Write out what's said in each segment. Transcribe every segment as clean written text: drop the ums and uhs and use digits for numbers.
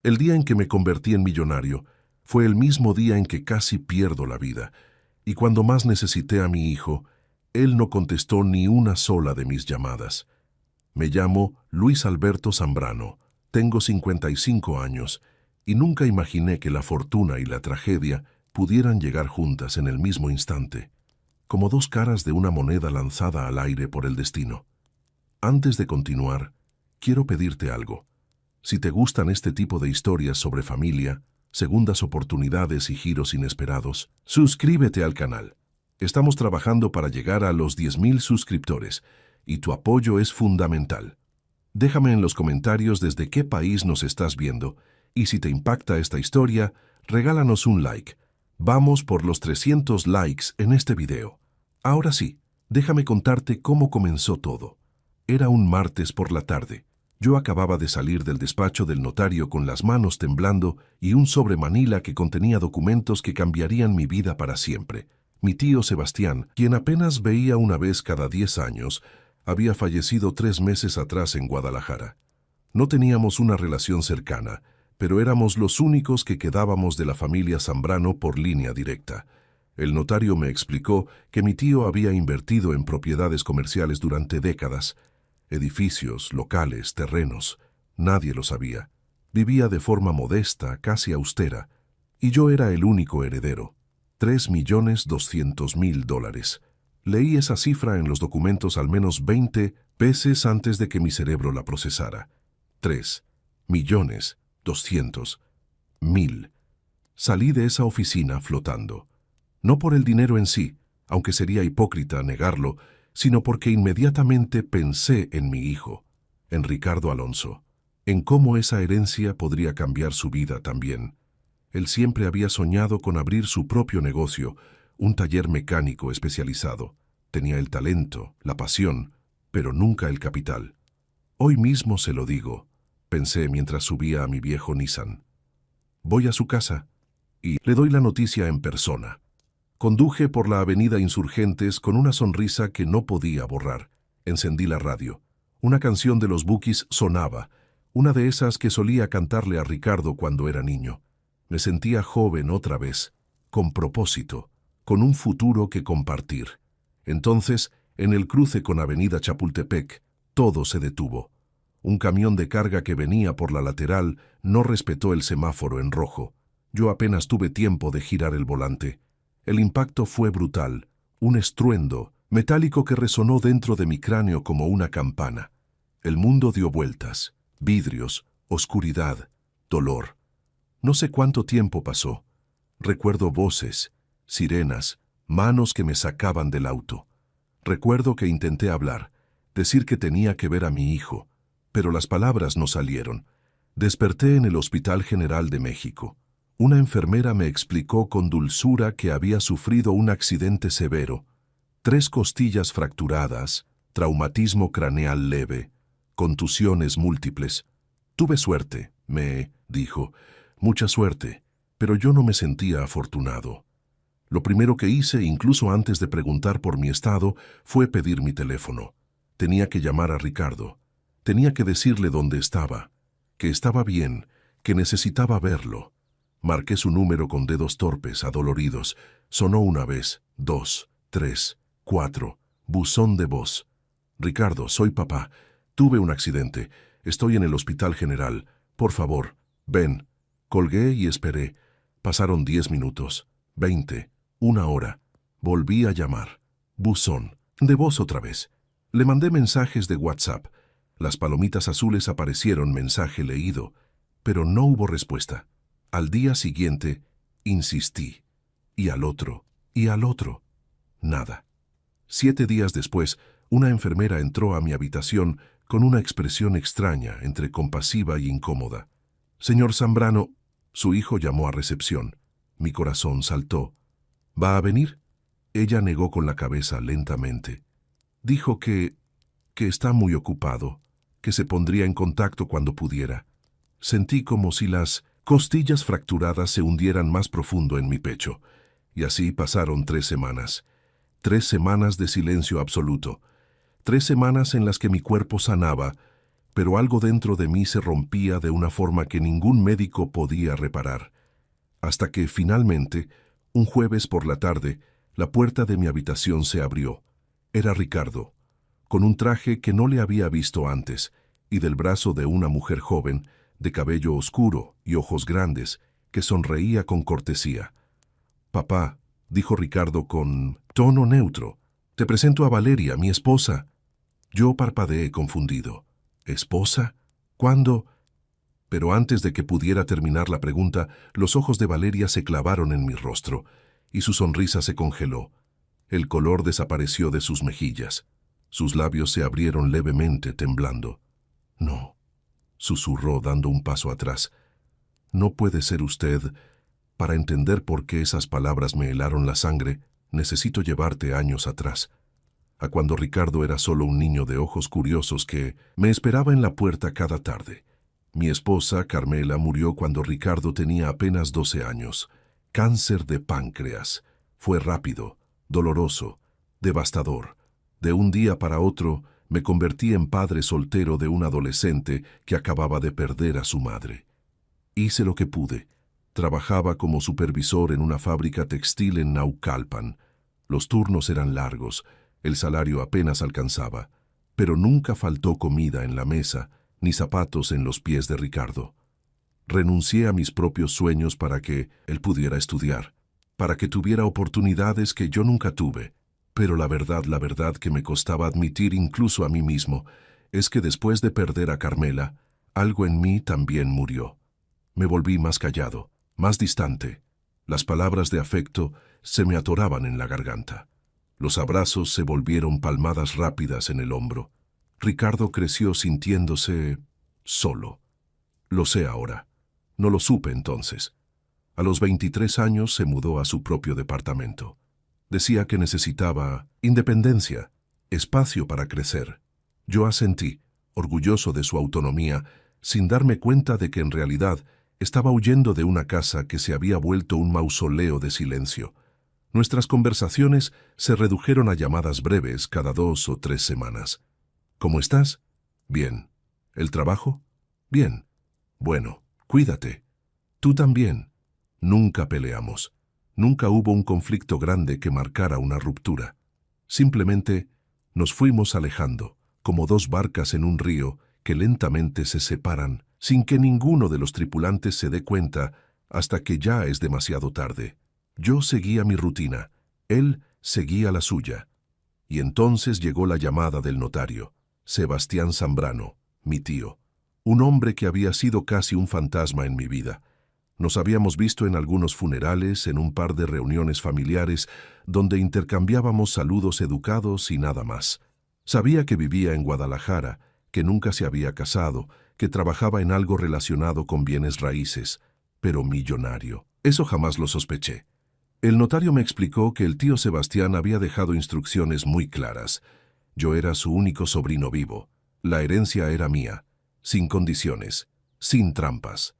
El día en que me convertí en millonario fue el mismo día en que casi pierdo la vida, y cuando más necesité a mi hijo, él no contestó ni una sola de mis llamadas. Me llamo Luis Alberto Zambrano, tengo 55 años, y nunca imaginé que la fortuna y la tragedia pudieran llegar juntas en el mismo instante, como dos caras de una moneda lanzada al aire por el destino. Antes de continuar, quiero pedirte algo. Si te gustan este tipo de historias sobre familia, segundas oportunidades y giros inesperados, suscríbete al canal. Estamos trabajando para llegar a los 10.000 suscriptores y tu apoyo es fundamental. Déjame en los comentarios desde qué país nos estás viendo y si te impacta esta historia, regálanos un like. Vamos por los 300 likes en este video. Ahora sí, déjame contarte cómo comenzó todo. Era un martes por la tarde. Yo acababa de salir del despacho del notario con las manos temblando y un sobre Manila que contenía documentos que cambiarían mi vida para siempre. Mi tío Sebastián, quien apenas veía una vez cada 10 años, había fallecido 3 meses atrás en Guadalajara. No teníamos una relación cercana, pero éramos los únicos que quedábamos de la familia Zambrano por línea directa. El notario me explicó que mi tío había invertido en propiedades comerciales durante décadas, edificios, locales, terrenos. Nadie lo sabía. Vivía de forma modesta, casi austera, y yo era el único heredero. $3.200.000. Leí esa cifra en los documentos al menos 20 veces antes de que mi cerebro la procesara. 3.200.000. Salí de esa oficina flotando. No por el dinero en sí, aunque sería hipócrita negarlo, sino porque inmediatamente pensé en mi hijo, en Ricardo Alonso, en cómo esa herencia podría cambiar su vida también. Él siempre había soñado con abrir su propio negocio, un taller mecánico especializado. Tenía el talento, la pasión, pero nunca el capital. Hoy mismo se lo digo, pensé mientras subía a mi viejo Nissan. Voy a su casa y le doy la noticia en persona. Conduje por la avenida Insurgentes con una sonrisa que no podía borrar. Encendí la radio. Una canción de los Bukis sonaba, una de esas que solía cantarle a Ricardo cuando era niño. Me sentía joven otra vez, con propósito, con un futuro que compartir. Entonces, en el cruce con avenida Chapultepec, todo se detuvo. Un camión de carga que venía por la lateral no respetó el semáforo en rojo. Yo apenas tuve tiempo de girar el volante. El impacto fue brutal, un estruendo metálico que resonó dentro de mi cráneo como una campana. El mundo dio vueltas, vidrios, oscuridad, dolor. No sé cuánto tiempo pasó. Recuerdo voces, sirenas, manos que me sacaban del auto. Recuerdo que intenté hablar, decir que tenía que ver a mi hijo, pero las palabras no salieron. Desperté en el Hospital General de México. Una enfermera me explicó con dulzura que había sufrido un accidente severo, 3 costillas fracturadas, traumatismo craneal leve, contusiones múltiples. Tuve suerte, me dijo, mucha suerte, pero yo no me sentía afortunado. Lo primero que hice, incluso antes de preguntar por mi estado, fue pedir mi teléfono. Tenía que llamar a Ricardo. Tenía que decirle dónde estaba, que estaba bien, que necesitaba verlo. Marqué su número con dedos torpes, adoloridos. Sonó una vez, 2, 3, 4. Buzón de voz. Ricardo, soy papá. Tuve un accidente. Estoy en el Hospital General. Por favor, ven. Colgué y esperé. Pasaron 10 minutos, 20, 1 hora. Volví a llamar. Buzón de voz otra vez. Le mandé mensajes de WhatsApp. Las palomitas azules aparecieron, mensaje leído, pero no hubo respuesta. Al día siguiente, insistí, y al otro, nada. 7 días después, una enfermera entró a mi habitación con una expresión extraña, entre compasiva y incómoda. Señor Zambrano, su hijo llamó a recepción. Mi corazón saltó. ¿Va a venir? Ella negó con la cabeza lentamente. Dijo que está muy ocupado, que se pondría en contacto cuando pudiera. Sentí como si las costillas fracturadas se hundieran más profundo en mi pecho, y así pasaron 3 semanas. 3 semanas de silencio absoluto. 3 semanas en las que mi cuerpo sanaba, pero algo dentro de mí se rompía de una forma que ningún médico podía reparar. Hasta que, finalmente, un jueves por la tarde, la puerta de mi habitación se abrió. Era Ricardo, con un traje que no le había visto antes, y del brazo de una mujer joven, de cabello oscuro y ojos grandes, que sonreía con cortesía. «Papá», dijo Ricardo con tono neutro, «te presento a Valeria, mi esposa». Yo parpadeé confundido. «¿Esposa? ¿Cuándo?» Pero antes de que pudiera terminar la pregunta, los ojos de Valeria se clavaron en mi rostro, y su sonrisa se congeló. El color desapareció de sus mejillas. Sus labios se abrieron levemente, temblando. «No», susurró dando un paso atrás. «No puede ser usted. Para entender por qué esas palabras me helaron la sangre, necesito llevarte años atrás, a cuando Ricardo era solo un niño de ojos curiosos que me esperaba en la puerta cada tarde. Mi esposa, Carmela, murió cuando Ricardo tenía apenas 12 años. Cáncer de páncreas. Fue rápido, doloroso, devastador. De un día para otro, me convertí en padre soltero de un adolescente que acababa de perder a su madre. Hice lo que pude. Trabajaba como supervisor en una fábrica textil en Naucalpan. Los turnos eran largos, el salario apenas alcanzaba, pero nunca faltó comida en la mesa, ni zapatos en los pies de Ricardo. Renuncié a mis propios sueños para que él pudiera estudiar, para que tuviera oportunidades que yo nunca tuve. Pero la verdad que me costaba admitir incluso a mí mismo, es que después de perder a Carmela, algo en mí también murió. Me volví más callado, más distante. Las palabras de afecto se me atoraban en la garganta. Los abrazos se volvieron palmadas rápidas en el hombro. Ricardo creció sintiéndose solo. Lo sé ahora. No lo supe entonces. A los 23 años se mudó a su propio departamento. Decía que necesitaba independencia, espacio para crecer. Yo asentí, orgulloso de su autonomía, sin darme cuenta de que en realidad estaba huyendo de una casa que se había vuelto un mausoleo de silencio. Nuestras conversaciones se redujeron a llamadas breves cada 2 o 3 semanas. «¿Cómo estás?» «Bien». «¿El trabajo?» «Bien». «Bueno, cuídate». «Tú también». Nunca peleamos. Nunca hubo un conflicto grande que marcara una ruptura. Simplemente nos fuimos alejando, como dos barcas en un río que lentamente se separan, sin que ninguno de los tripulantes se dé cuenta hasta que ya es demasiado tarde. Yo seguía mi rutina, él seguía la suya. Y entonces llegó la llamada del notario, Sebastián Zambrano, mi tío, un hombre que había sido casi un fantasma en mi vida. Nos habíamos visto en algunos funerales, en un par de reuniones familiares, donde intercambiábamos saludos educados y nada más. Sabía que vivía en Guadalajara, que nunca se había casado, que trabajaba en algo relacionado con bienes raíces, pero millonario. Eso jamás lo sospeché. El notario me explicó que el tío Sebastián había dejado instrucciones muy claras. Yo era su único sobrino vivo. La herencia era mía, sin condiciones, sin trampas.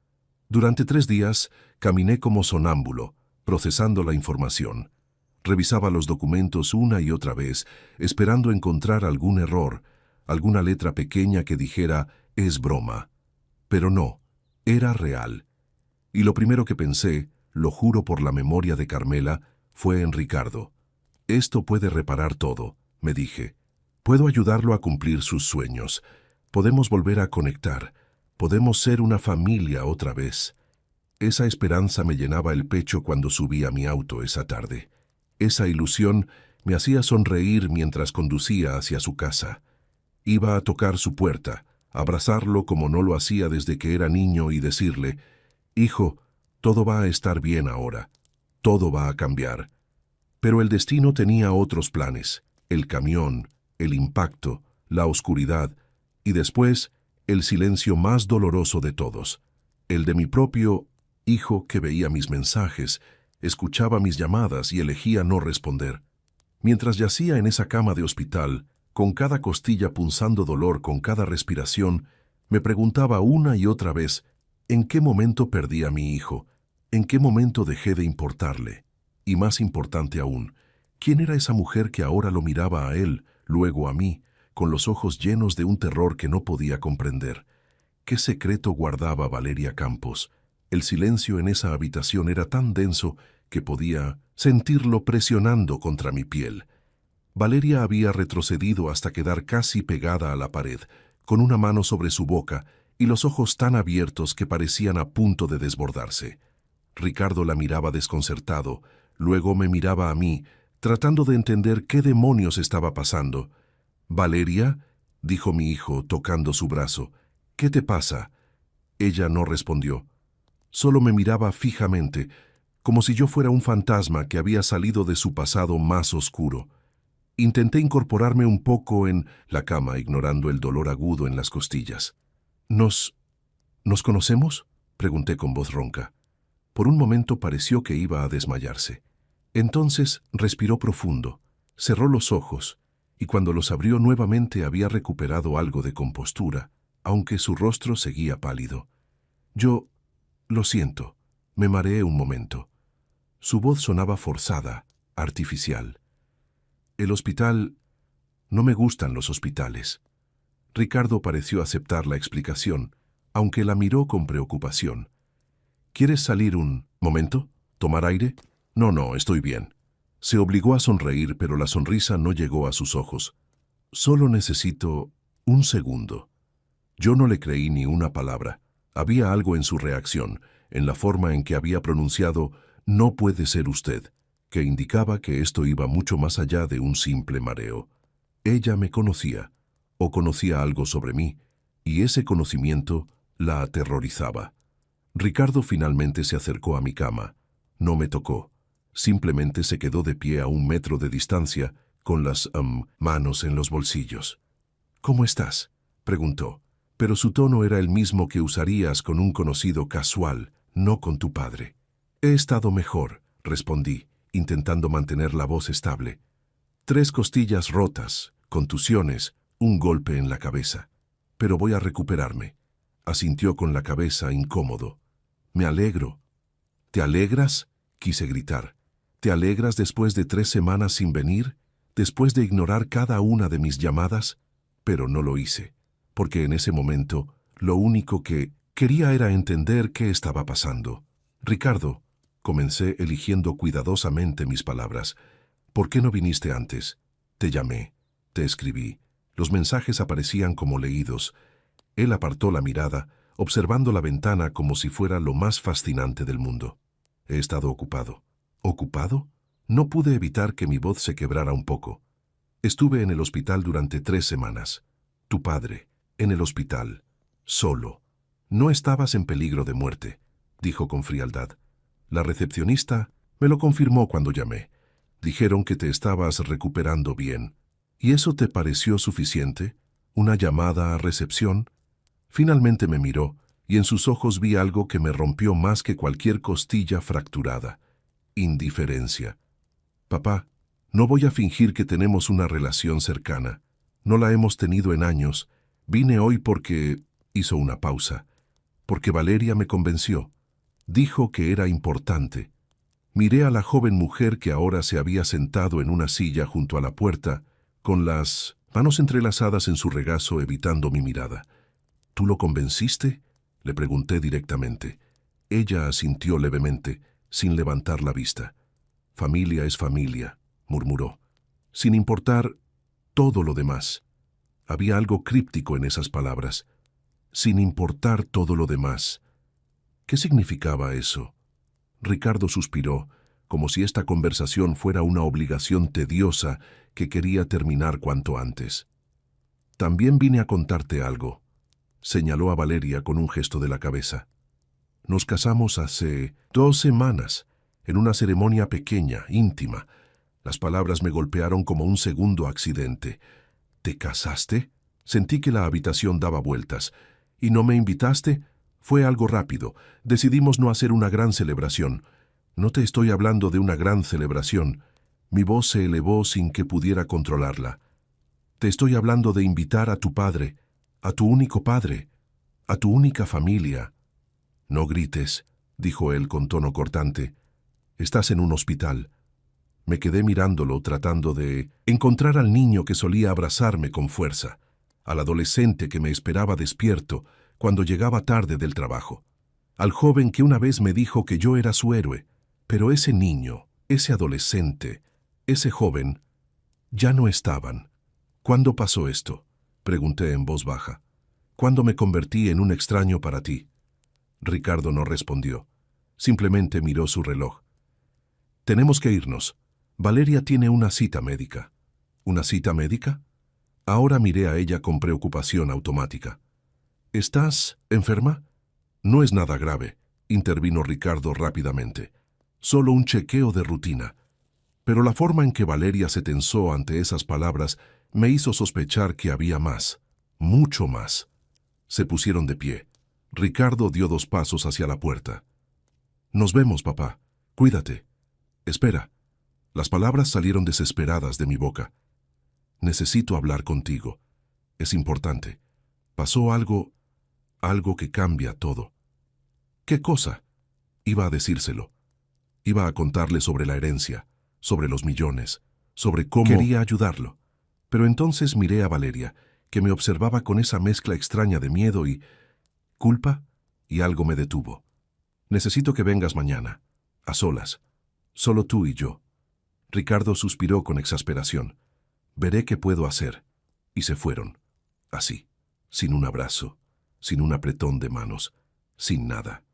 Durante 3 días caminé como sonámbulo, procesando la información. Revisaba los documentos una y otra vez, esperando encontrar algún error, alguna letra pequeña que dijera «es broma». Pero no, era real. Y lo primero que pensé, lo juro por la memoria de Carmela, fue en Ricardo. «Esto puede reparar todo», me dije. «Puedo ayudarlo a cumplir sus sueños. Podemos volver a conectar. Podemos ser una familia otra vez». Esa esperanza me llenaba el pecho cuando subí a mi auto esa tarde. Esa ilusión me hacía sonreír mientras conducía hacia su casa. Iba a tocar su puerta, abrazarlo como no lo hacía desde que era niño y decirle, «Hijo, todo va a estar bien ahora. Todo va a cambiar». Pero el destino tenía otros planes. El camión, el impacto, la oscuridad y después el silencio más doloroso de todos, el de mi propio hijo que veía mis mensajes, escuchaba mis llamadas y elegía no responder. Mientras yacía en esa cama de hospital, con cada costilla punzando dolor con cada respiración, me preguntaba una y otra vez, ¿en qué momento perdí a mi hijo? ¿En qué momento dejé de importarle? Y más importante aún, ¿quién era esa mujer que ahora lo miraba a él, luego a mí, con los ojos llenos de un terror que no podía comprender. ¿Qué secreto guardaba Valeria Campos? El silencio en esa habitación era tan denso que podía sentirlo presionando contra mi piel. Valeria había retrocedido hasta quedar casi pegada a la pared, con una mano sobre su boca y los ojos tan abiertos que parecían a punto de desbordarse. Ricardo la miraba desconcertado, luego me miraba a mí, tratando de entender qué demonios estaba pasando. «Valeria», dijo mi hijo, tocando su brazo, «¿qué te pasa?» Ella no respondió. Solo me miraba fijamente, como si yo fuera un fantasma que había salido de su pasado más oscuro. Intenté incorporarme un poco en la cama, ignorando el dolor agudo en las costillas. ¿Nos conocemos?», pregunté con voz ronca. Por un momento pareció que iba a desmayarse. Entonces respiró profundo, cerró los ojos, y cuando los abrió nuevamente había recuperado algo de compostura, aunque su rostro seguía pálido. «Yo lo siento», me mareé un momento. Su voz sonaba forzada, artificial. «El hospital... No me gustan los hospitales». Ricardo pareció aceptar la explicación, aunque la miró con preocupación. «¿Quieres salir un momento? ¿Tomar aire?» No, estoy bien». Se obligó a sonreír, pero la sonrisa no llegó a sus ojos. «Solo necesito un segundo». Yo no le creí ni una palabra. Había algo en su reacción, en la forma en que había pronunciado «no puede ser usted», que indicaba que esto iba mucho más allá de un simple mareo. Ella me conocía, o conocía algo sobre mí, y ese conocimiento la aterrorizaba. Ricardo finalmente se acercó a mi cama. No me tocó. Simplemente se quedó de pie a 1 metro de distancia, con las manos en los bolsillos. «¿Cómo estás?», preguntó, pero su tono era el mismo que usarías con un conocido casual, no con tu padre. «He estado mejor», respondí, intentando mantener la voz estable. «3 costillas rotas, contusiones, un golpe en la cabeza. Pero voy a recuperarme», asintió con la cabeza incómodo. «Me alegro». «¿Te alegras?», quise gritar. «¿Te alegras después de 3 semanas sin venir? ¿Después de ignorar cada una de mis llamadas?». Pero no lo hice, porque en ese momento lo único que quería era entender qué estaba pasando. «Ricardo», comencé eligiendo cuidadosamente mis palabras, «¿por qué no viniste antes? Te llamé, te escribí». Los mensajes aparecían como leídos. Él apartó la mirada, observando la ventana como si fuera lo más fascinante del mundo. «He estado ocupado». «¿Ocupado?». No pude evitar que mi voz se quebrara un poco. «Estuve en el hospital durante 3 semanas. Tu padre, en el hospital, solo. No estabas en peligro de muerte», dijo con frialdad. «La recepcionista me lo confirmó cuando llamé. Dijeron que te estabas recuperando bien». «¿Y eso te pareció suficiente? ¿Una llamada a recepción?». Finalmente me miró, y en sus ojos vi algo que me rompió más que cualquier costilla fracturada. Indiferencia. «Papá, no voy a fingir que tenemos una relación cercana. No la hemos tenido en años. Vine hoy porque...». Hizo una pausa. «Porque Valeria me convenció. Dijo que era importante». Miré a la joven mujer que ahora se había sentado en una silla junto a la puerta, con las manos entrelazadas en su regazo, evitando mi mirada. «¿Tú lo convenciste?», le pregunté directamente. Ella asintió levemente, sin levantar la vista. «Familia es familia», murmuró, «sin importar todo lo demás». Había algo críptico en esas palabras. «Sin importar todo lo demás». ¿Qué significaba eso? Ricardo suspiró, como si esta conversación fuera una obligación tediosa que quería terminar cuanto antes. «También vine a contarte algo», señaló a Valeria con un gesto de la cabeza. «Nos casamos hace 2 semanas, en una ceremonia pequeña, íntima». Las palabras me golpearon como un segundo accidente. «¿Te casaste?». Sentí que la habitación daba vueltas. «¿Y no me invitaste?». «Fue algo rápido. Decidimos no hacer una gran celebración». «No te estoy hablando de una gran celebración». Mi voz se elevó sin que pudiera controlarla. «Te estoy hablando de invitar a tu padre, a tu único padre, a tu única familia». «No grites», dijo él con tono cortante. «Estás en un hospital». Me quedé mirándolo tratando de encontrar al niño que solía abrazarme con fuerza, al adolescente que me esperaba despierto cuando llegaba tarde del trabajo, al joven que una vez me dijo que yo era su héroe, pero ese niño, ese adolescente, ese joven, ya no estaban. ¿Cuándo pasó esto?, pregunté en voz baja. ¿Cuándo me convertí en un extraño para ti? Ricardo no respondió. Simplemente miró su reloj. Tenemos que irnos. Valeria tiene una cita médica. ¿Una cita médica? Ahora miré a ella con preocupación automática. ¿Estás enferma? No es nada grave, intervino Ricardo rápidamente. Solo un chequeo de rutina. Pero la forma en que Valeria se tensó ante esas palabras me hizo sospechar que había más, mucho más. Se pusieron de pie. Ricardo dio 2 pasos hacia la puerta. Nos vemos, papá. Cuídate. Espera. Las palabras salieron desesperadas de mi boca. Necesito hablar contigo. Es importante. Pasó algo que cambia todo. ¿Qué cosa? Iba a decírselo. Iba a contarle sobre la herencia, sobre los millones, sobre cómo quería ayudarlo. Pero entonces miré a Valeria, que me observaba con esa mezcla extraña de miedo y culpa, y algo me detuvo. Necesito que vengas mañana, a solas, solo tú y yo. Ricardo suspiró con exasperación. Veré qué puedo hacer. Y se fueron, así, sin un abrazo, sin un apretón de manos, sin nada.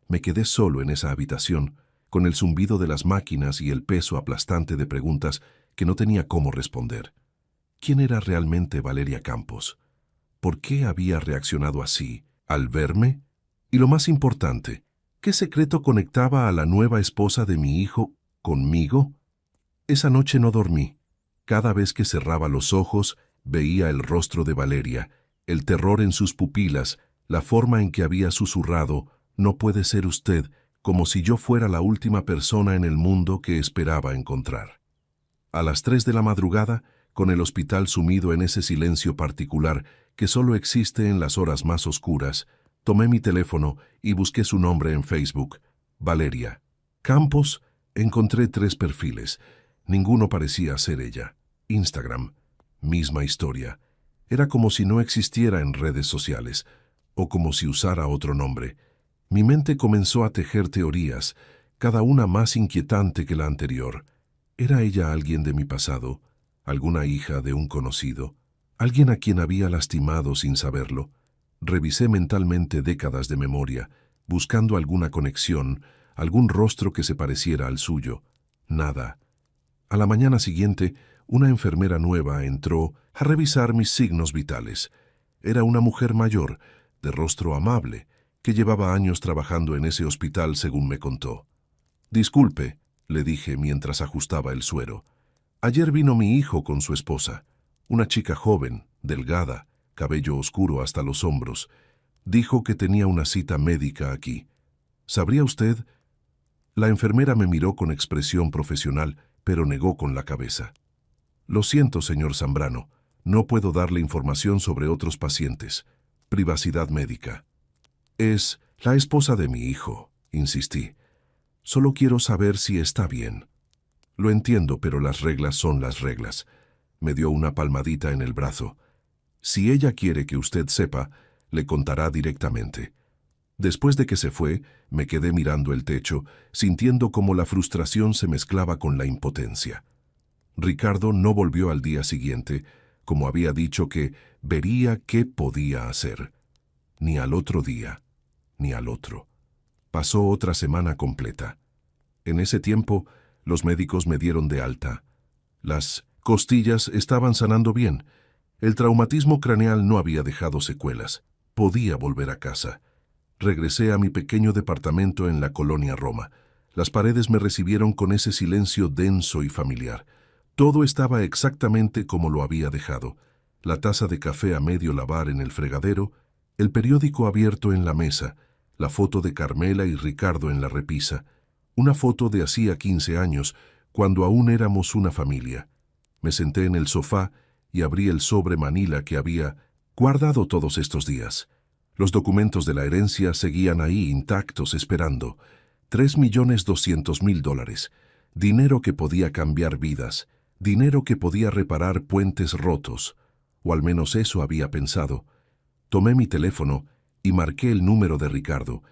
Me quedé solo en esa habitación, con el zumbido de las máquinas y el peso aplastante de preguntas que no tenía cómo responder. ¿Quién era realmente Valeria Campos? ¿Por qué había reaccionado así al verme? Y lo más importante, ¿qué secreto conectaba a la nueva esposa de mi hijo conmigo? Esa noche no dormí. Cada vez que cerraba los ojos, veía el rostro de Valeria, el terror en sus pupilas, la forma en que había susurrado, «No puede ser usted», como si yo fuera la última persona en el mundo que esperaba encontrar. A las 3 de la madrugada, con el hospital sumido en ese silencio particular que solo existe en las horas más oscuras, tomé mi teléfono y busqué su nombre en Facebook. Valeria Campos. Encontré 3 perfiles. Ninguno parecía ser ella. Instagram. Misma historia. Era como si no existiera en redes sociales, o como si usara otro nombre. Mi mente comenzó a tejer teorías, cada una más inquietante que la anterior. ¿Era ella alguien de mi pasado? ¿Alguna hija de un conocido? ¿Alguien a quien había lastimado sin saberlo? Revisé mentalmente décadas de memoria, buscando alguna conexión, algún rostro que se pareciera al suyo. Nada. A la mañana siguiente, una enfermera nueva entró a revisar mis signos vitales. Era una mujer mayor, de rostro amable, que llevaba años trabajando en ese hospital según me contó. «Disculpe», le dije mientras ajustaba el suero. «Ayer vino mi hijo con su esposa, una chica joven, delgada, cabello oscuro hasta los hombros. Dijo que tenía una cita médica aquí. ¿Sabría usted?» La enfermera me miró con expresión profesional, pero negó con la cabeza. «Lo siento, señor Zambrano, no puedo darle información sobre otros pacientes. Privacidad médica». «Es la esposa de mi hijo», insistí. «Solo quiero saber si está bien». «Lo entiendo, pero las reglas son las reglas». Me dio una palmadita en el brazo. «Si ella quiere que usted sepa, le contará directamente». Después de que se fue, me quedé mirando el techo, sintiendo cómo la frustración se mezclaba con la impotencia. Ricardo no volvió al día siguiente, como había dicho que vería qué podía hacer. Ni al otro día, ni al otro. Pasó otra semana completa. En ese tiempo, los médicos me dieron de alta. Las costillas estaban sanando bien. El traumatismo craneal no había dejado secuelas. Podía volver a casa. Regresé a mi pequeño departamento en la colonia Roma. Las paredes me recibieron con ese silencio denso y familiar. Todo estaba exactamente como lo había dejado. La taza de café a medio lavar en el fregadero, el periódico abierto en la mesa, la foto de Carmela y Ricardo en la repisa, una foto de hacía 15 años, cuando aún éramos una familia. Me senté en el sofá y abrí el sobre manila que había guardado todos estos días. Los documentos de la herencia seguían ahí intactos esperando. $3.200.000. Dinero que podía cambiar vidas, dinero que podía reparar puentes rotos, o al menos eso había pensado. Tomé mi teléfono y marqué el número de Ricardo.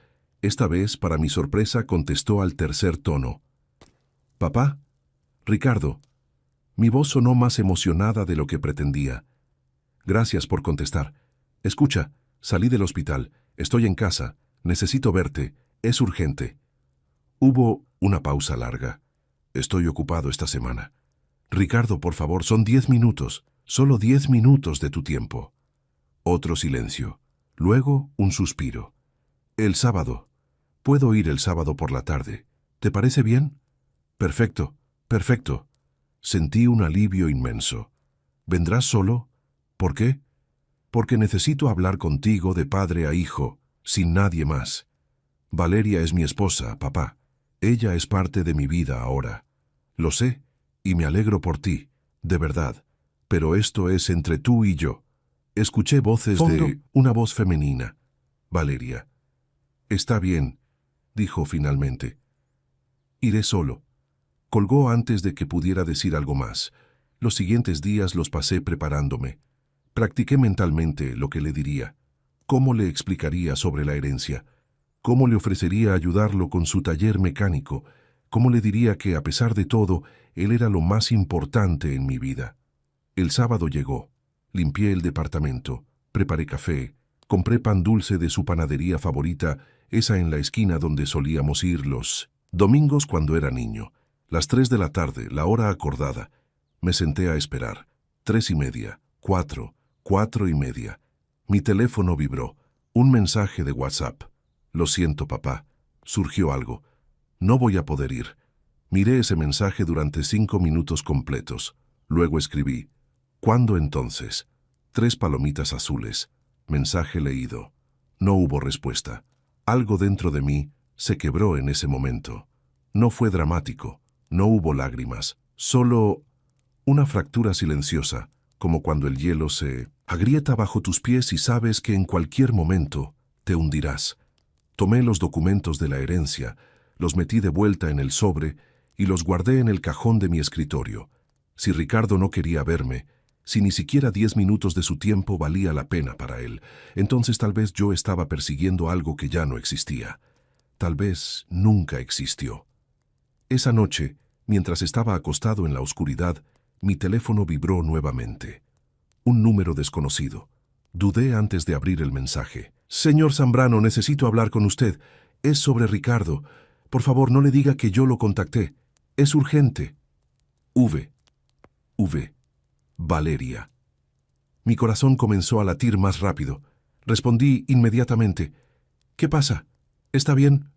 Esta vez, para mi sorpresa, contestó al tercer tono. «¿Papá? Ricardo». Mi voz sonó más emocionada de lo que pretendía. «Gracias por contestar. Escucha, salí del hospital, estoy en casa, necesito verte, es urgente». Hubo una pausa larga. «Estoy ocupado esta semana». «Ricardo, por favor, son 10 minutos, solo 10 minutos de tu tiempo». Otro silencio. Luego, un suspiro. «El sábado. Puedo ir el sábado por la tarde. ¿Te parece bien?» «Perfecto, perfecto». Sentí un alivio inmenso. «¿Vendrás solo? ¿Por qué?» «Porque necesito hablar contigo de padre a hijo, sin nadie más. Valeria es mi esposa, papá. Ella es parte de mi vida ahora. Lo sé, y me alegro por ti, de verdad. Pero esto es entre tú y yo». Escuché voces de una voz femenina. «Valeria». «Está bien», dijo finalmente. «Iré solo». Colgó antes de que pudiera decir algo más. Los siguientes días los pasé preparándome. Practiqué mentalmente lo que le diría. ¿Cómo le explicaría sobre la herencia? ¿Cómo le ofrecería ayudarlo con su taller mecánico? ¿Cómo le diría que, a pesar de todo, él era lo más importante en mi vida? El sábado llegó. Limpié el departamento, preparé café, compré pan dulce de su panadería favorita, esa en la esquina donde solíamos ir los domingos cuando era niño. Las 3 de la tarde, la hora acordada. Me senté a esperar. 3:30, 4, 4:30. Mi teléfono vibró. Un mensaje de WhatsApp. «Lo siento, papá. Surgió algo. No voy a poder ir». Miré ese mensaje durante 5 minutos completos. Luego escribí: «¿Cuándo entonces?». 3 palomitas azules. Mensaje leído. No hubo respuesta. Algo dentro de mí se quebró en ese momento. No fue dramático. No hubo lágrimas. Solo una fractura silenciosa, como cuando el hielo se agrieta bajo tus pies y sabes que en cualquier momento te hundirás. Tomé los documentos de la herencia, los metí de vuelta en el sobre y los guardé en el cajón de mi escritorio. Si Ricardo no quería verme, si ni siquiera 10 minutos de su tiempo valía la pena para él, entonces tal vez yo estaba persiguiendo algo que ya no existía. Tal vez nunca existió. Esa noche, mientras estaba acostado en la oscuridad, mi teléfono vibró nuevamente. Un número desconocido. Dudé antes de abrir el mensaje. «Señor Zambrano, necesito hablar con usted. Es sobre Ricardo. Por favor, no le diga que yo lo contacté. Es urgente». V. Valeria. Mi corazón comenzó a latir más rápido. Respondí inmediatamente: «¿Qué pasa? ¿Está bien?».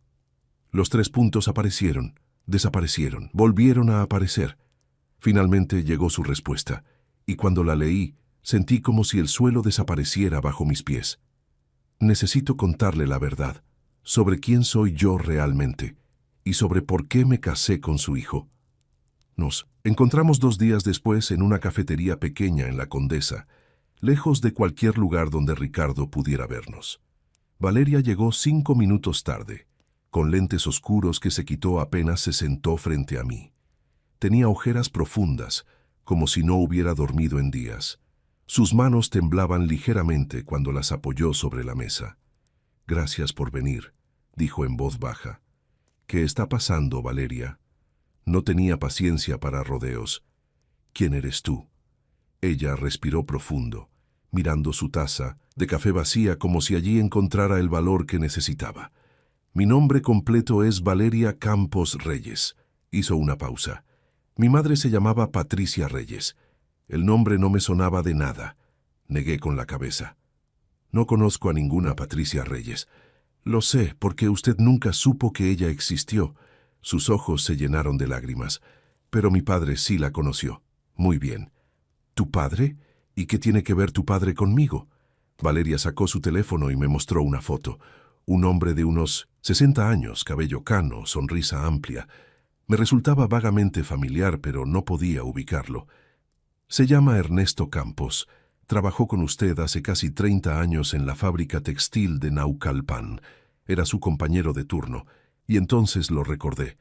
Los 3 puntos aparecieron, desaparecieron, volvieron a aparecer. Finalmente llegó su respuesta, y cuando la leí, sentí como si el suelo desapareciera bajo mis pies. Necesito contarle la verdad, sobre quién soy yo realmente, y sobre por qué me casé con su hijo. Nos encontramos 2 días después en una cafetería pequeña en la Condesa, lejos de cualquier lugar donde Ricardo pudiera vernos. Valeria llegó 5 minutos tarde, con lentes oscuros que se quitó apenas se sentó frente a mí. Tenía ojeras profundas, como si no hubiera dormido en días. Sus manos temblaban ligeramente cuando las apoyó sobre la mesa. «Gracias por venir», dijo en voz baja. «¿Qué está pasando, Valeria?». No tenía paciencia para rodeos. «¿Quién eres tú?». Ella respiró profundo, mirando su taza de café vacía como si allí encontrara el valor que necesitaba. «Mi nombre completo es Valeria Campos Reyes». Hizo una pausa. «Mi madre se llamaba Patricia Reyes. El nombre no me sonaba de nada». Negué con la cabeza. «No conozco a ninguna Patricia Reyes». «Lo sé, porque usted nunca supo que ella existió». Sus ojos se llenaron de lágrimas. «Pero mi padre sí la conoció». «Muy bien». «¿Tu padre? ¿Y qué tiene que ver tu padre conmigo?». Valeria sacó su teléfono y me mostró una foto. Un hombre de unos 60 años, cabello cano, sonrisa amplia. Me resultaba vagamente familiar, pero no podía ubicarlo. «Se llama Ernesto Campos. Trabajó con usted hace casi 30 años en la fábrica textil de Naucalpan. Era su compañero de turno, y entonces lo recordé.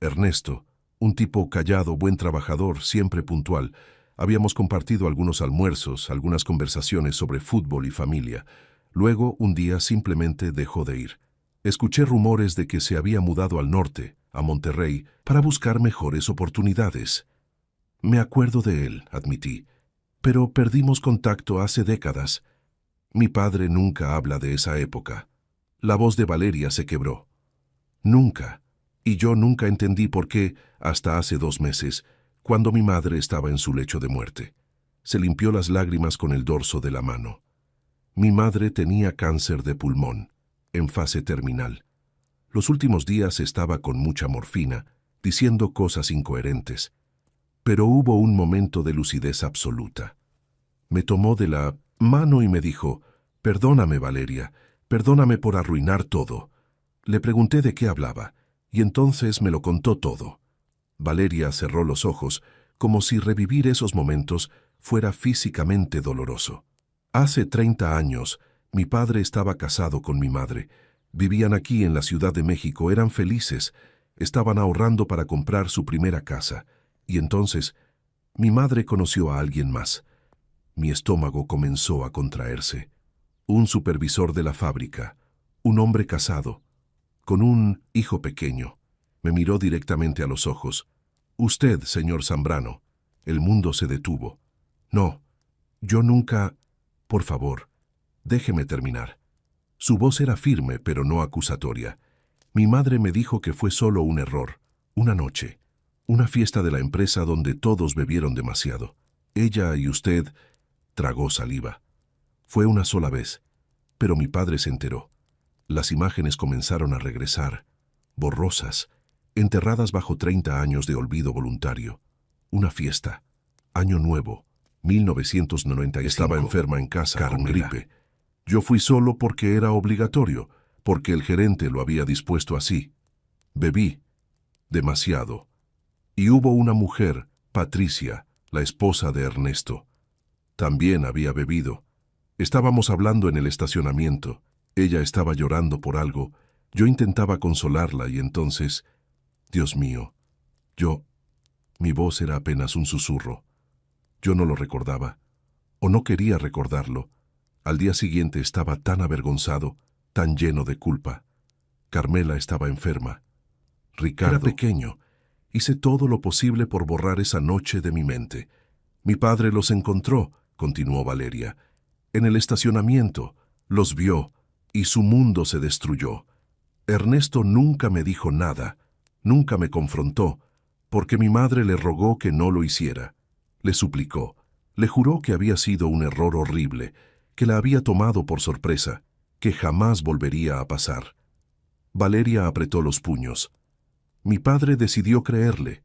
Ernesto, Un tipo callado, buen trabajador, siempre puntual. Habíamos compartido algunos almuerzos, algunas conversaciones sobre fútbol y familia. Luego, un día simplemente dejó de ir. Escuché rumores de que se había mudado al norte, a Monterrey, para buscar mejores oportunidades. Me acuerdo de él, admití, pero perdimos contacto hace décadas. Mi padre nunca habla de esa época. La voz de Valeria se quebró. Nunca. Y yo nunca entendí por qué, hasta hace 2 meses, cuando mi madre estaba en su lecho de muerte. Se limpió las lágrimas con el dorso de la mano. Mi madre tenía cáncer de pulmón, en fase terminal. Los últimos días estaba con mucha morfina, diciendo cosas incoherentes. Pero hubo un momento de lucidez absoluta. Me tomó de la mano y me dijo: «Perdóname, Valeria, perdóname por arruinar todo». Le pregunté de qué hablaba, y entonces me lo contó todo. Valeria cerró los ojos, como si revivir esos momentos fuera físicamente doloroso. Hace 30 años, mi padre estaba casado con mi madre. Vivían aquí en la Ciudad de México, eran felices, estaban ahorrando para comprar su primera casa. Y entonces, mi madre conoció a alguien más. Mi estómago comenzó a contraerse. Un supervisor de la fábrica, un hombre casado, con un hijo pequeño, me miró directamente a los ojos. «Usted, señor Zambrano». El mundo se detuvo. «No, yo nunca... Por favor, déjeme terminar». Su voz era firme, pero no acusatoria. Mi madre me dijo que fue solo un error, una noche, una fiesta de la empresa donde todos bebieron demasiado. Ella y usted... Tragó saliva. Fue una sola vez, pero mi padre se enteró. Las imágenes comenzaron a regresar, borrosas, enterradas bajo 30 años de olvido voluntario. Una fiesta, Año Nuevo, 1995. Estaba enferma en casa con gripe. Yo fui solo porque era obligatorio, porque el gerente lo había dispuesto así. Bebí, demasiado. Y hubo una mujer, Patricia, la esposa de Ernesto. También había bebido. Estábamos hablando en el estacionamiento. Ella estaba llorando por algo. Yo intentaba consolarla y entonces... Dios mío, mi voz era apenas un susurro. Yo no lo recordaba, o no quería recordarlo. Al día siguiente estaba tan avergonzado, tan lleno de culpa. Carmela estaba enferma. Ricardo era pequeño. Hice todo lo posible por borrar esa noche de mi mente. Mi padre los encontró, continuó Valeria. En el estacionamiento, los vio, y su mundo se destruyó. Ernesto nunca me dijo nada, nunca me confrontó, porque mi madre le rogó que no lo hiciera. Le suplicó, le juró que había sido un error horrible, que la había tomado por sorpresa, que jamás volvería a pasar. Valeria apretó los puños. Mi padre decidió creerle,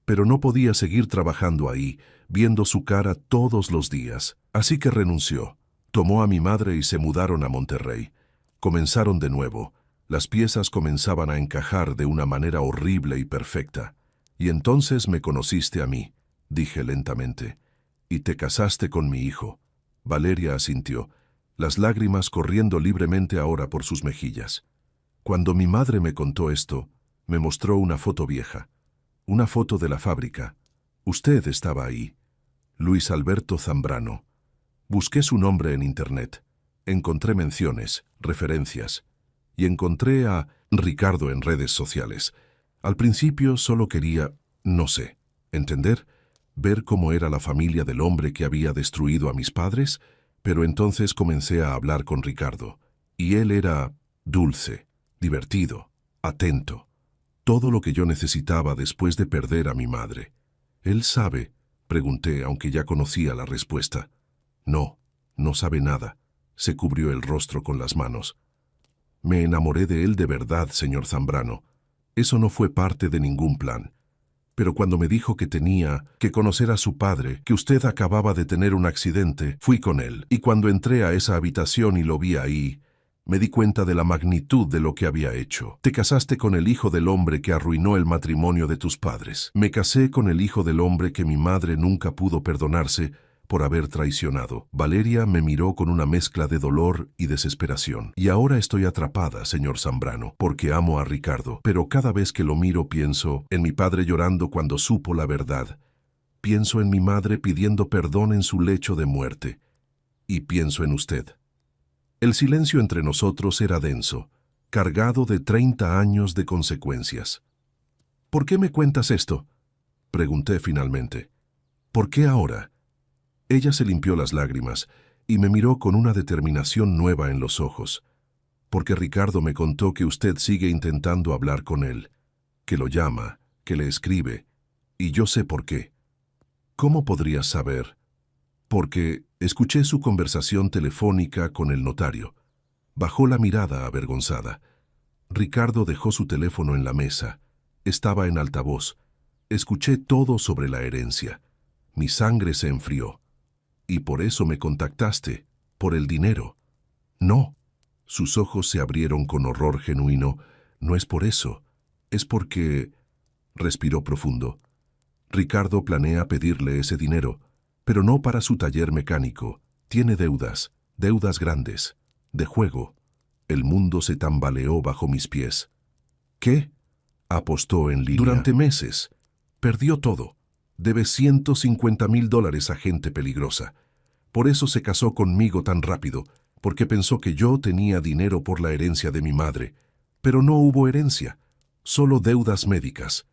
pero no podía seguir trabajando ahí, viendo su cara todos los días. Así que renunció. Tomó a mi madre y se mudaron a Monterrey. Comenzaron de nuevo. Las piezas comenzaban a encajar de una manera horrible y perfecta. Y entonces me conociste a mí, dije lentamente, y te casaste con mi hijo. Valeria asintió, las lágrimas corriendo libremente ahora por sus mejillas. Cuando mi madre me contó esto, me mostró una foto vieja, una foto de la fábrica. Usted estaba ahí, Luis Alberto Zambrano. Busqué su nombre en internet. Encontré menciones, referencias, y encontré a Ricardo en redes sociales. Al principio solo quería, no sé, entender, ver cómo era la familia del hombre que había destruido a mis padres, pero entonces comencé a hablar con Ricardo, y él era dulce, divertido, atento, todo lo que yo necesitaba después de perder a mi madre. «¿Él sabe?», pregunté, aunque ya conocía la respuesta. «No, no sabe nada», se cubrió el rostro con las manos. «Me enamoré de él de verdad, señor Zambrano. Eso no fue parte de ningún plan. Pero cuando me dijo que tenía que conocer a su padre, que usted acababa de tener un accidente, fui con él. Y cuando entré a esa habitación y lo vi ahí, me di cuenta de la magnitud de lo que había hecho. Te casaste con el hijo del hombre que arruinó el matrimonio de tus padres. Me casé con el hijo del hombre que mi madre nunca pudo perdonarse por haber traicionado. Valeria me miró con una mezcla de dolor y desesperación. Y ahora estoy atrapada, señor Zambrano, porque amo a Ricardo. Pero cada vez que lo miro pienso en mi padre llorando cuando supo la verdad. Pienso en mi madre pidiendo perdón en su lecho de muerte. Y pienso en usted. El silencio entre nosotros era denso, cargado de 30 años de consecuencias. ¿Por qué me cuentas esto?, pregunté finalmente. ¿Por qué ahora? Ella se limpió las lágrimas y me miró con una determinación nueva en los ojos. Porque Ricardo me contó que usted sigue intentando hablar con él, que lo llama, que le escribe, y yo sé por qué. ¿Cómo podrías saber? Porque escuché su conversación telefónica con el notario. Bajó la mirada avergonzada. Ricardo dejó su teléfono en la mesa. Estaba en altavoz. Escuché todo sobre la herencia. Mi sangre se enfrió. Y por eso me contactaste, por el dinero. No. Sus ojos se abrieron con horror genuino. No es por eso. Es porque... Respiró profundo. Ricardo planea pedirle ese dinero, pero no para su taller mecánico. Tiene deudas, deudas grandes, de juego. El mundo se tambaleó bajo mis pies. ¿Qué? Apostó en línea. Durante meses. Perdió todo. Debe $150,000 a gente peligrosa. Por eso se casó conmigo tan rápido, porque pensó que yo tenía dinero por la herencia de mi madre. Pero no hubo herencia, solo deudas médicas.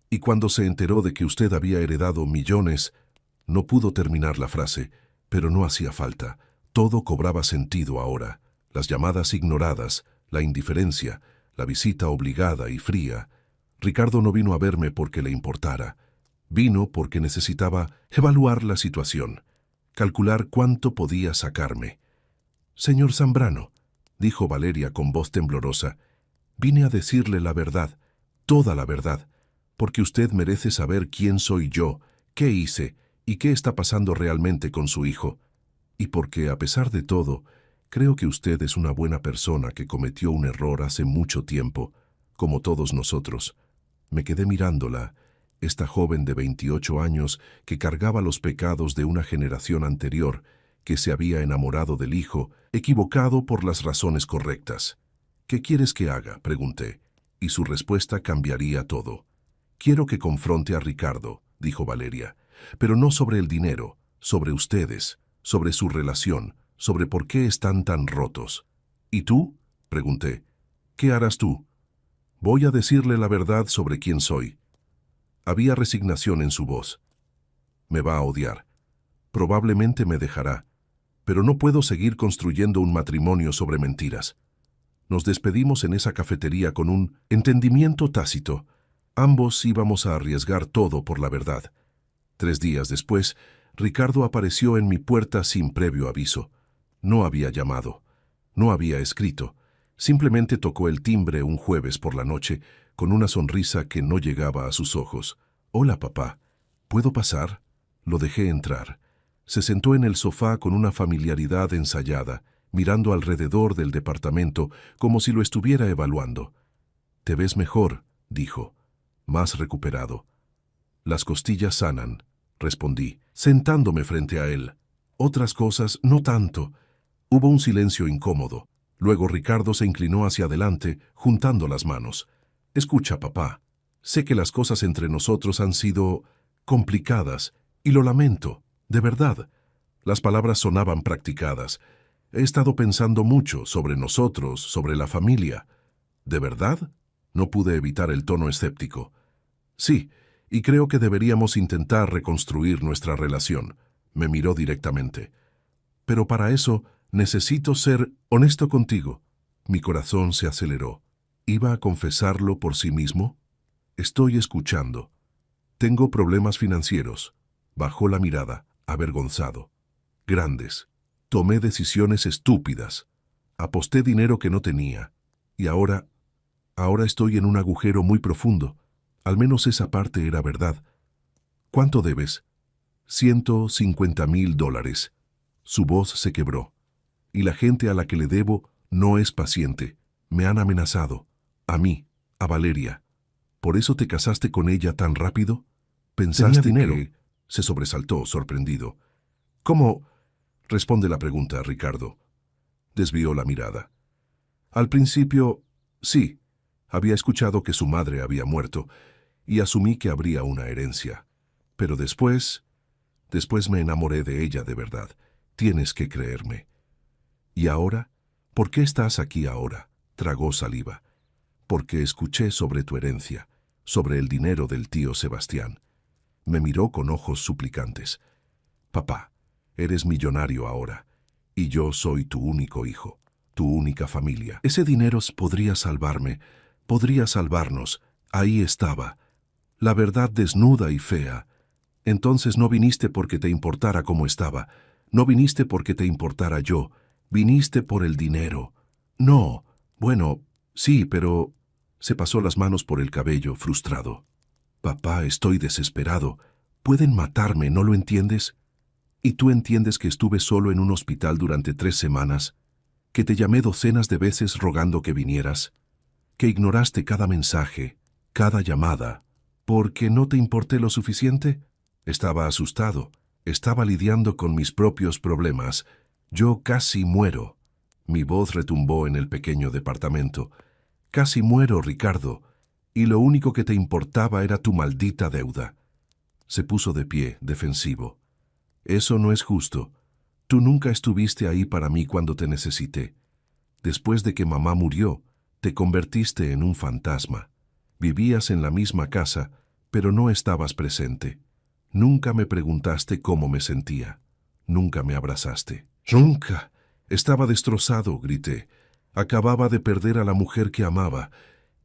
Y cuando se enteró de que usted había heredado millones, no pudo terminar la frase, pero no hacía falta. Todo cobraba sentido ahora. Las llamadas ignoradas, la indiferencia, la visita obligada y fría. Ricardo no vino a verme porque le importara. Vino porque necesitaba evaluar la situación, calcular cuánto podía sacarme. «Señor Zambrano», dijo Valeria con voz temblorosa, «vine a decirle la verdad, toda la verdad, porque usted merece saber quién soy yo, qué hice y qué está pasando realmente con su hijo. Y porque, a pesar de todo, creo que usted es una buena persona que cometió un error hace mucho tiempo, como todos nosotros». Me quedé mirándola, esta joven de 28 años que cargaba los pecados de una generación anterior, que se había enamorado del hijo, equivocado por las razones correctas. «¿Qué quieres que haga?», pregunté, y su respuesta cambiaría todo. «Quiero que confronte a Ricardo», dijo Valeria, «pero no sobre el dinero, sobre ustedes, sobre su relación, sobre por qué están tan rotos». «¿Y tú?», pregunté. «¿Qué harás tú?». «Voy a decirle la verdad sobre quién soy». Había resignación en su voz. «Me va a odiar. Probablemente me dejará. Pero no puedo seguir construyendo un matrimonio sobre mentiras». Nos despedimos en esa cafetería con un entendimiento tácito. Ambos íbamos a arriesgar todo por la verdad. 3 días después, Ricardo apareció en mi puerta sin previo aviso. No había llamado. No había escrito. Simplemente tocó el timbre un jueves por la noche, con una sonrisa que no llegaba a sus ojos. «Hola, papá. ¿Puedo pasar?». Lo dejé entrar. Se sentó en el sofá con una familiaridad ensayada, mirando alrededor del departamento como si lo estuviera evaluando. «Te ves mejor», dijo, «más recuperado». «Las costillas sanan», respondí, sentándome frente a él. «Otras cosas, no tanto». Hubo un silencio incómodo. Luego Ricardo se inclinó hacia adelante, juntando las manos. «Escucha, papá. Sé que las cosas entre nosotros han sido complicadas, y lo lamento, de verdad». Las palabras sonaban practicadas. «He estado pensando mucho sobre nosotros, sobre la familia». «¿De verdad?». No pude evitar el tono escéptico. «Sí, y creo que deberíamos intentar reconstruir nuestra relación». Me miró directamente. «Pero para eso necesito ser honesto contigo». Mi corazón se aceleró. ¿Iba a confesarlo por sí mismo? «Estoy escuchando». «Tengo problemas financieros». Bajó la mirada, avergonzado. «Grandes. Tomé decisiones estúpidas. Aposté dinero que no tenía. Y ahora estoy en un agujero muy profundo. Al menos esa parte era verdad». «¿Cuánto debes?». $150,000. Su voz se quebró. «Y la gente a la que le debo no es paciente. Me han amenazado. A mí, a Valeria. ¿Por eso te casaste con ella tan rápido? ¿Pensaste dinero?». que...». Se sobresaltó, sorprendido. ¿Cómo? Responde la pregunta, Ricardo. Desvió la mirada. Al principio, sí. Había escuchado que su madre había muerto y asumí que habría una herencia. Pero después me enamoré de ella de verdad. Tienes que creerme. ¿Y ahora? ¿Por qué estás aquí ahora? Tragó saliva. Porque escuché sobre tu herencia, sobre el dinero del tío Sebastián. Me miró con ojos suplicantes. Papá, eres millonario ahora, y yo soy tu único hijo, tu única familia. Ese dinero podría salvarme, podría salvarnos. Ahí estaba. La verdad desnuda y fea. Entonces no viniste porque te importara cómo estaba. No viniste porque te importara yo. Viniste por el dinero. No. Bueno, sí, pero... Se pasó las manos por el cabello, frustrado. Papá, estoy desesperado. Pueden matarme, ¿no lo entiendes? ¿Y tú entiendes que estuve solo en un hospital durante 3 semanas? ¿Que te llamé docenas de veces rogando que vinieras? ¿Que ignoraste cada mensaje, cada llamada? ¿Porque no te importé lo suficiente? Estaba asustado. Estaba lidiando con mis propios problemas. Yo casi muero. Mi voz retumbó en el pequeño departamento. Casi muero, Ricardo. Y lo único que te importaba era tu maldita deuda. Se puso de pie, defensivo. Eso no es justo. Tú nunca estuviste ahí para mí cuando te necesité. Después de que mamá murió, te convertiste en un fantasma. Vivías en la misma casa, pero no estabas presente. Nunca me preguntaste cómo me sentía. Nunca me abrazaste. ¡Nunca! Estaba destrozado, grité. Acababa de perder a la mujer que amaba,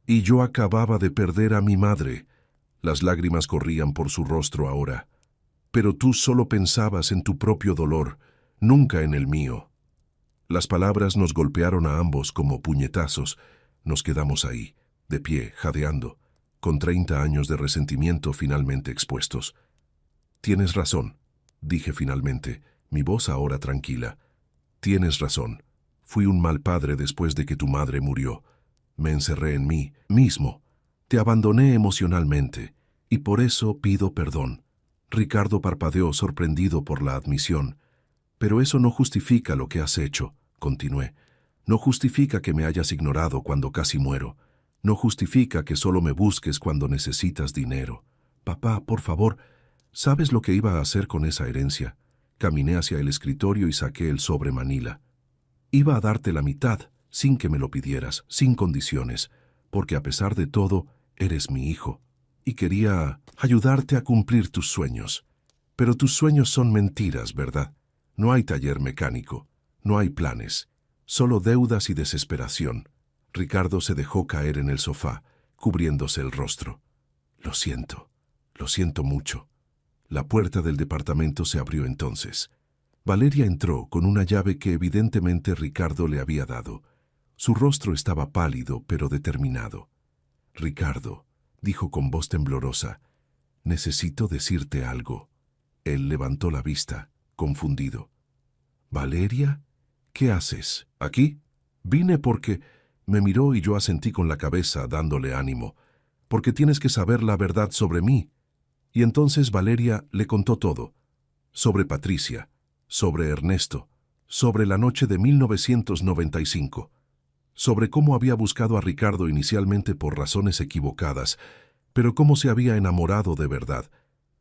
y yo acababa de perder a mi madre. Las lágrimas corrían por su rostro ahora. Pero tú solo pensabas en tu propio dolor, nunca en el mío. Las palabras nos golpearon a ambos como puñetazos. Nos quedamos ahí, de pie, jadeando, con 30 años de resentimiento finalmente expuestos. Tienes razón, dije finalmente, mi voz ahora tranquila. Tienes razón. Fui un mal padre después de que tu madre murió. Me encerré en mí mismo. Te abandoné emocionalmente, y por eso pido perdón. Ricardo parpadeó sorprendido por la admisión. Pero eso no justifica lo que has hecho, continué. No justifica que me hayas ignorado cuando casi muero. No justifica que solo me busques cuando necesitas dinero. Papá, por favor, ¿sabes lo que iba a hacer con esa herencia? Caminé hacia el escritorio y saqué el sobre Manila. Iba a darte la mitad, sin que me lo pidieras, sin condiciones, porque a pesar de todo, eres mi hijo, y quería ayudarte a cumplir tus sueños. Pero tus sueños son mentiras, ¿verdad? No hay taller mecánico, no hay planes, solo deudas y desesperación. Ricardo se dejó caer en el sofá, cubriéndose el rostro. Lo siento mucho. La puerta del departamento se abrió entonces. Valeria entró con una llave que evidentemente Ricardo le había dado. Su rostro estaba pálido pero determinado. Ricardo, dijo con voz temblorosa, necesito decirte algo. Él levantó la vista, confundido. ¿Valeria? ¿Qué haces? ¿Aquí? Vine porque... Me miró y yo asentí con la cabeza, dándole ánimo. Porque tienes que saber la verdad sobre mí. Y entonces Valeria le contó todo. Sobre Patricia, sobre Ernesto, sobre la noche de 1995, sobre cómo había buscado a Ricardo inicialmente por razones equivocadas, pero cómo se había enamorado de verdad.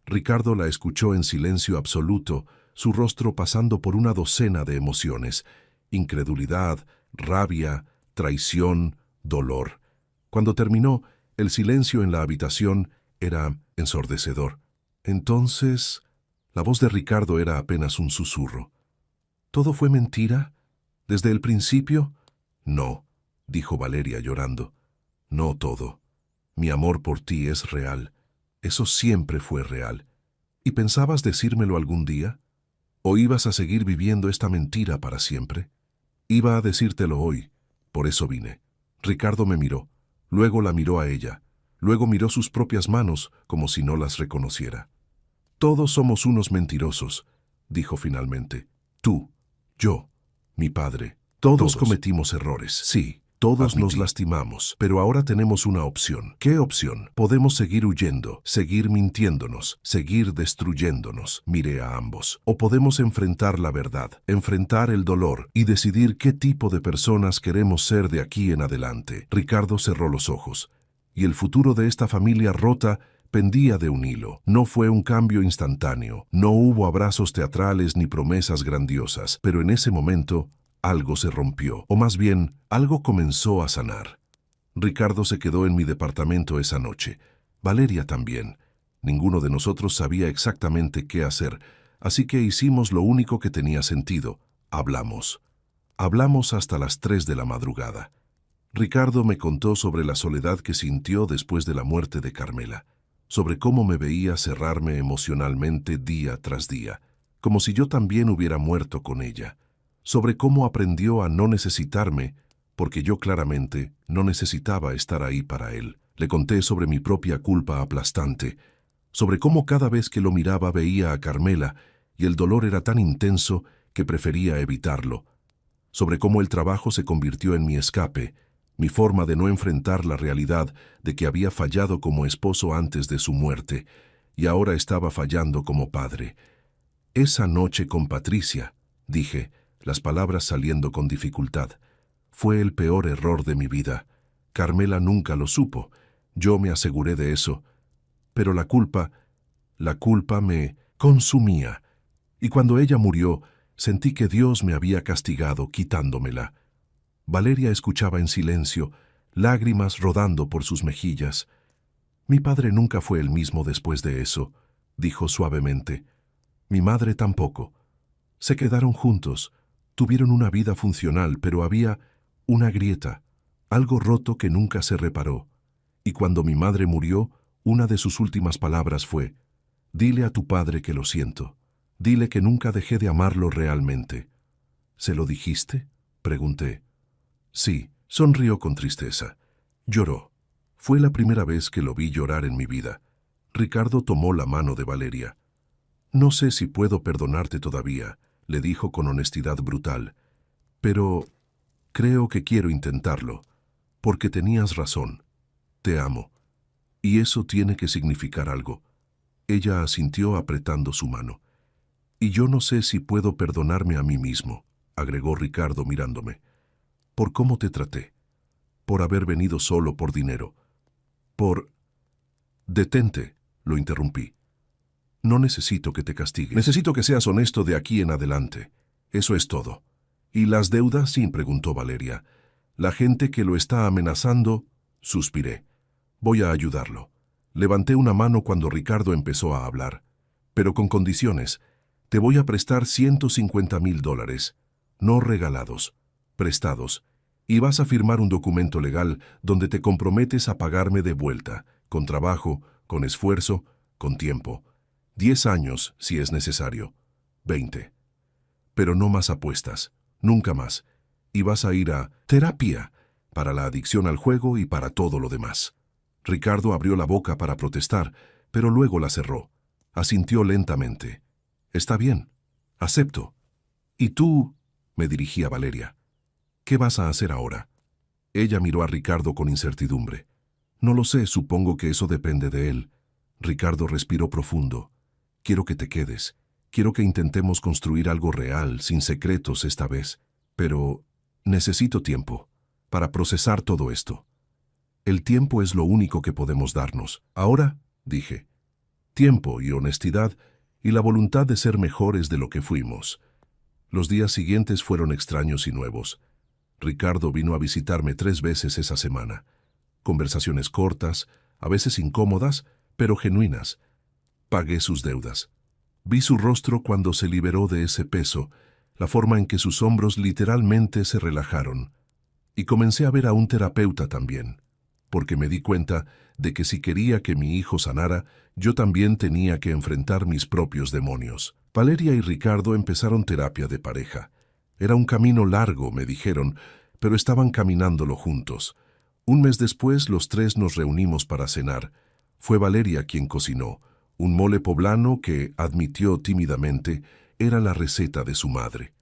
Ricardo la escuchó en silencio absoluto, su rostro pasando por una docena de emociones: incredulidad, rabia, traición, dolor. Cuando terminó, el silencio en la habitación era ensordecedor. Entonces, la voz de Ricardo era apenas un susurro. ¿Todo fue mentira? ¿Desde el principio? No, dijo Valeria llorando. No todo. Mi amor por ti es real. Eso siempre fue real. ¿Y pensabas decírmelo algún día? ¿O ibas a seguir viviendo esta mentira para siempre? Iba a decírtelo hoy. Por eso vine. Ricardo me miró. Luego la miró a ella. Luego miró sus propias manos como si no las reconociera. Todos somos unos mentirosos, dijo finalmente. Tú, yo, mi padre. Todos cometimos errores, sí. Todos nos lastimamos, pero ahora tenemos una opción. ¿Qué opción? Podemos seguir huyendo, seguir mintiéndonos, seguir destruyéndonos. Miré a ambos. O podemos enfrentar la verdad, enfrentar el dolor y decidir qué tipo de personas queremos ser de aquí en adelante. Ricardo cerró los ojos, y el futuro de esta familia rota pendía de un hilo. No fue un cambio instantáneo, no hubo abrazos teatrales ni promesas grandiosas, pero en ese momento algo se rompió, o más bien, algo comenzó a sanar. Ricardo se quedó en mi departamento esa noche. Valeria también. Ninguno de nosotros sabía exactamente qué hacer, así que hicimos lo único que tenía sentido. Hablamos. Hablamos hasta las 3 de la madrugada. Ricardo me contó sobre la soledad que sintió después de la muerte de Carmela, sobre cómo me veía cerrarme emocionalmente día tras día, como si yo también hubiera muerto con ella, sobre cómo aprendió a no necesitarme, porque yo claramente no necesitaba estar ahí para él. Le conté sobre mi propia culpa aplastante, sobre cómo cada vez que lo miraba veía a Carmela y el dolor era tan intenso que prefería evitarlo, sobre cómo el trabajo se convirtió en mi escape, mi forma de no enfrentar la realidad de que había fallado como esposo antes de su muerte y ahora estaba fallando como padre. Esa noche con Patricia, dije, las palabras saliendo con dificultad, fue el peor error de mi vida. Carmela nunca lo supo, yo me aseguré de eso, pero la culpa me consumía, y cuando ella murió, sentí que Dios me había castigado quitándomela. Valeria escuchaba en silencio, lágrimas rodando por sus mejillas. Mi padre nunca fue el mismo después de eso, dijo suavemente. Mi madre tampoco. Se quedaron juntos, tuvieron una vida funcional, pero había una grieta, algo roto que nunca se reparó. Y cuando mi madre murió, una de sus últimas palabras fue: «Dile a tu padre que lo siento. Dile que nunca dejé de amarlo realmente». «¿Se lo dijiste?», pregunté. Sí, sonrió con tristeza. Lloró. Fue la primera vez que lo vi llorar en mi vida. Ricardo tomó la mano de Valeria. «No sé si puedo perdonarte todavía», le dijo con honestidad brutal, «pero creo que quiero intentarlo, porque tenías razón. Te amo. Y eso tiene que significar algo». Ella asintió apretando su mano. «Y yo no sé si puedo perdonarme a mí mismo», agregó Ricardo mirándome. «Por cómo te traté, por haber venido solo por dinero, por...» «Detente», lo interrumpí. «No necesito que te castigues. Necesito que seas honesto de aquí en adelante. Eso es todo». «¿Y las deudas?», sí, preguntó Valeria. «La gente que lo está amenazando», suspiré. «Voy a ayudarlo». Levanté una mano cuando Ricardo empezó a hablar. «Pero con condiciones. Te voy a prestar $150,000, no regalados, prestados, y vas a firmar un documento legal donde te comprometes a pagarme de vuelta, con trabajo, con esfuerzo, con tiempo. 10 años, si es necesario. 20. Pero no más apuestas, nunca más. Y vas a ir a terapia, para la adicción al juego y para todo lo demás». Ricardo abrió la boca para protestar, pero luego la cerró. Asintió lentamente. «Está bien, acepto». «¿Y tú?», me dirigí a Valeria. «¿Qué vas a hacer ahora?». Ella miró a Ricardo con incertidumbre. «No lo sé, supongo que eso depende de él». Ricardo respiró profundo. «Quiero que te quedes. Quiero que intentemos construir algo real, sin secretos esta vez. Pero necesito tiempo para procesar todo esto. El tiempo es lo único que podemos darnos. Ahora», dije, «tiempo y honestidad y la voluntad de ser mejores de lo que fuimos». Los días siguientes fueron extraños y nuevos. Ricardo vino a visitarme 3 veces esa semana. Conversaciones cortas, a veces incómodas, pero genuinas. Pagué sus deudas. Vi su rostro cuando se liberó de ese peso, la forma en que sus hombros literalmente se relajaron. Y comencé a ver a un terapeuta también, porque me di cuenta de que si quería que mi hijo sanara, yo también tenía que enfrentar mis propios demonios. Valeria y Ricardo empezaron terapia de pareja. Era un camino largo, me dijeron, pero estaban caminándolo juntos. Un mes después, los 3 nos reunimos para cenar. Fue Valeria quien cocinó, un mole poblano que, admitió tímidamente, era la receta de su madre.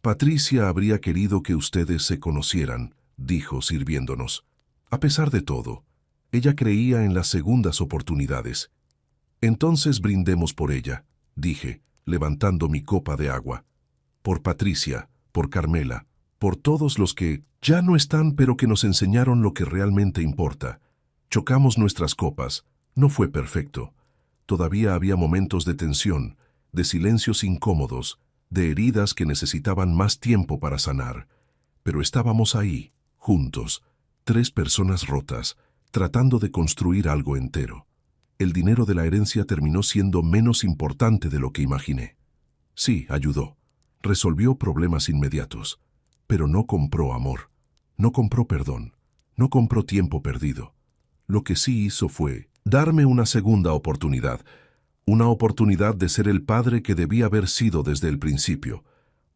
«Patricia habría querido que ustedes se conocieran», dijo sirviéndonos. A pesar de todo, ella creía en las segundas oportunidades. Entonces brindemos por ella, dije, levantando mi copa de agua. Por Patricia, por Carmela, por todos los que ya no están pero que nos enseñaron lo que realmente importa. Chocamos nuestras copas. No fue perfecto. Todavía había momentos de tensión, de silencios incómodos, de heridas que necesitaban más tiempo para sanar. Pero estábamos ahí, juntos, 3 personas rotas, tratando de construir algo entero. El dinero de la herencia terminó siendo menos importante de lo que imaginé. Sí, ayudó. Resolvió problemas inmediatos. Pero no compró amor. No compró perdón. No compró tiempo perdido. Lo que sí hizo fue darme una segunda oportunidad. Una oportunidad de ser el padre que debía haber sido desde el principio.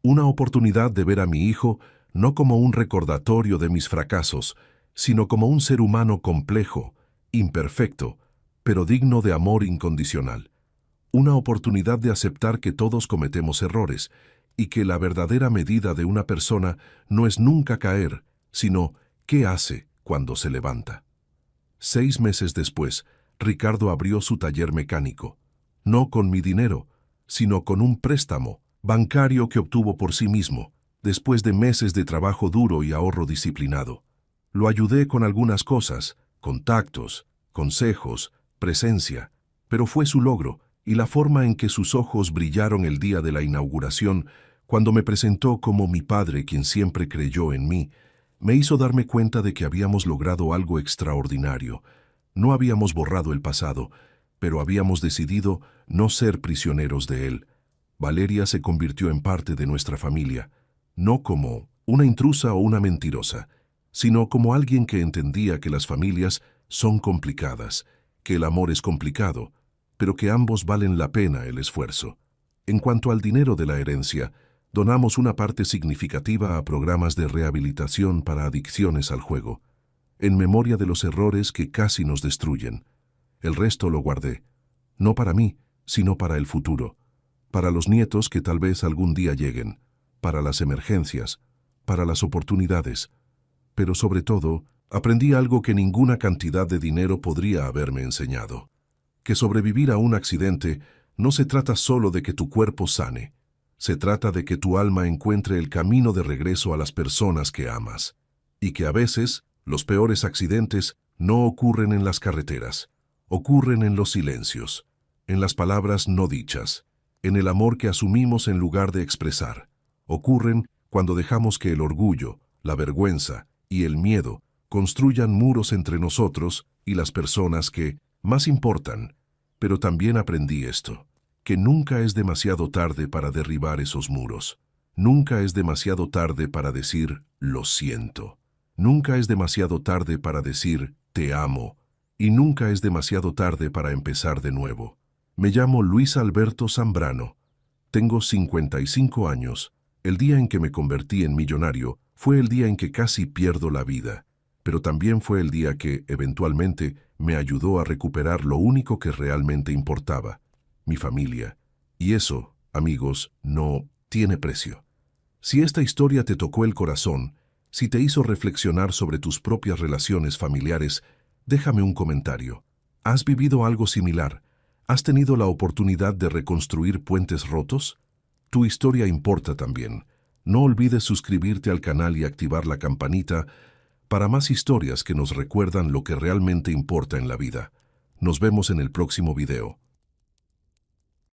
Una oportunidad de ver a mi hijo no como un recordatorio de mis fracasos, sino como un ser humano complejo, imperfecto, pero digno de amor incondicional. Una oportunidad de aceptar que todos cometemos errores y que la verdadera medida de una persona no es nunca caer, sino qué hace cuando se levanta. 6 meses después, Ricardo abrió su taller mecánico, no con mi dinero, sino con un préstamo bancario que obtuvo por sí mismo, después de meses de trabajo duro y ahorro disciplinado. Lo ayudé con algunas cosas, contactos, consejos, presencia, pero fue su logro y la forma en que sus ojos brillaron el día de la inauguración, cuando me presentó como mi padre quien siempre creyó en mí, me hizo darme cuenta de que habíamos logrado algo extraordinario. No habíamos borrado el pasado, pero habíamos decidido no ser prisioneros de él. Valeria se convirtió en parte de nuestra familia, no como una intrusa o una mentirosa, sino como alguien que entendía que las familias son complicadas, que el amor es complicado, pero que ambos valen la pena el esfuerzo. En cuanto al dinero de la herencia, donamos una parte significativa a programas de rehabilitación para adicciones al juego, en memoria de los errores que casi nos destruyen. El resto lo guardé, no para mí, sino para el futuro, para los nietos que tal vez algún día lleguen, para las emergencias, para las oportunidades. Pero sobre todo, aprendí algo que ninguna cantidad de dinero podría haberme enseñado. Que sobrevivir a un accidente no se trata solo de que tu cuerpo sane, se trata de que tu alma encuentre el camino de regreso a las personas que amas, y que a veces los peores accidentes no ocurren en las carreteras, ocurren en los silencios, en las palabras no dichas, en el amor que asumimos en lugar de expresar. Ocurren cuando dejamos que el orgullo, la vergüenza y el miedo construyan muros entre nosotros y las personas que más importan. Pero también aprendí esto, que nunca es demasiado tarde para derribar esos muros. Nunca es demasiado tarde para decir lo siento. Nunca es demasiado tarde para decir te amo. Y nunca es demasiado tarde para empezar de nuevo. Me llamo Luis Alberto Zambrano. Tengo 55 años. El día en que me convertí en millonario fue el día en que casi pierdo la vida, pero también fue el día que, eventualmente, me ayudó a recuperar lo único que realmente importaba, mi familia. Y eso, amigos, no tiene precio. Si esta historia te tocó el corazón, si te hizo reflexionar sobre tus propias relaciones familiares, déjame un comentario. ¿Has vivido algo similar? ¿Has tenido la oportunidad de reconstruir puentes rotos? Tu historia importa también. No olvides suscribirte al canal y activar la campanita para más historias que nos recuerdan lo que realmente importa en la vida. Nos vemos en el próximo video.